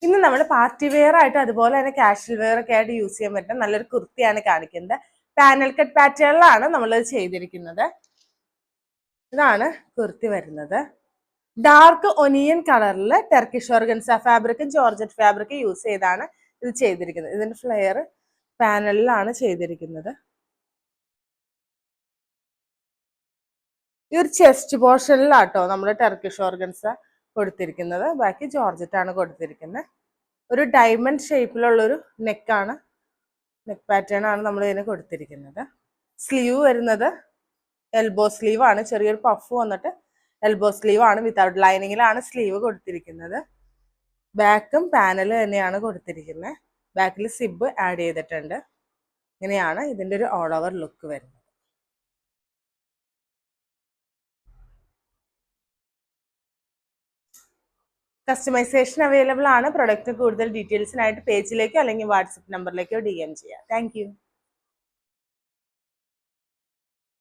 ഇന്ന് നമ്മൾ party wear ആയിട്ട് അതുപോലെ തന്നെ കാഷ്വൽ വെയർ ഒക്കെ ആയിട്ട് യൂസ് ചെയ്യാൻ പറ്റുന്ന നല്ലൊരു കുർത്തിയാണ് കാണിക്കുന്നത്. പാനൽ കട്ട് പാറ്റേണിലാണ് നമ്മൾ ചെയ്തിരിക്കുന്നത്. ഇതാണ് കുർത്തി വരുന്നത്. ഡാർക്ക് ഒനിയൻ കളറിൽ ടർക്കിഷ് ഓർഗൻസ ഫാബ്രിക്കും ജോർജറ്റ് ഫാബ്രിക്കും യൂസ് ചെയ്താണ് ഇത് ചെയ്തിരിക്കുന്നത്. ഇതിന്റെ ഫ്ലെയർ പാനലിലാണ് ചെയ്തിരിക്കുന്നത്. ഈ ഒരു ചെസ്റ്റ് പോർഷനിലാട്ടോ നമ്മൾ ടർക്കിഷ് ഓർഗൻസ കൊടുത്തിരിക്കുന്നത്. ബാക്കി ജോർജറ്റ് ആണ് കൊടുത്തിരിക്കുന്നത്. ഒരു ഡയമണ്ട് ഷേപ്പിലുള്ളൊരു നെക്കാണ്, നെക്ക് പാറ്റേൺ ആണ് നമ്മൾ ഇതിന് കൊടുത്തിരിക്കുന്നത്. സ്ലീവ് വരുന്നത് എൽബോ സ്ലീവ് ആണ്. ചെറിയൊരു പഫ് വന്നിട്ട് എൽബോ സ്ലീവ് ആണ്. വിത്തൗട്ട് ലൈനിങ്ങിലാണ് സ്ലീവ് കൊടുത്തിരിക്കുന്നത്. ബാക്കും പാനൽ തന്നെയാണ് കൊടുത്തിരിക്കുന്നത്. ബാക്കിൽ സിബ് ആഡ് ചെയ്തിട്ടുണ്ട്. ഇങ്ങനെയാണ് ഇതിൻ്റെ ഒരു ഓൾ ഓവർ ലുക്ക് വരുന്നത്. കസ്റ്റമൈസേഷൻ അവൈലബിൾ ആണ്. പ്രൊഡക്റ്റ് കൂടുതൽ ഡീറ്റെയിൽസിനായിട്ട് പേജിലേക്കോ അല്ലെങ്കിൽ വാട്സപ്പ് നമ്പറിലേക്കോ DM ചെയ്യാം. താങ്ക്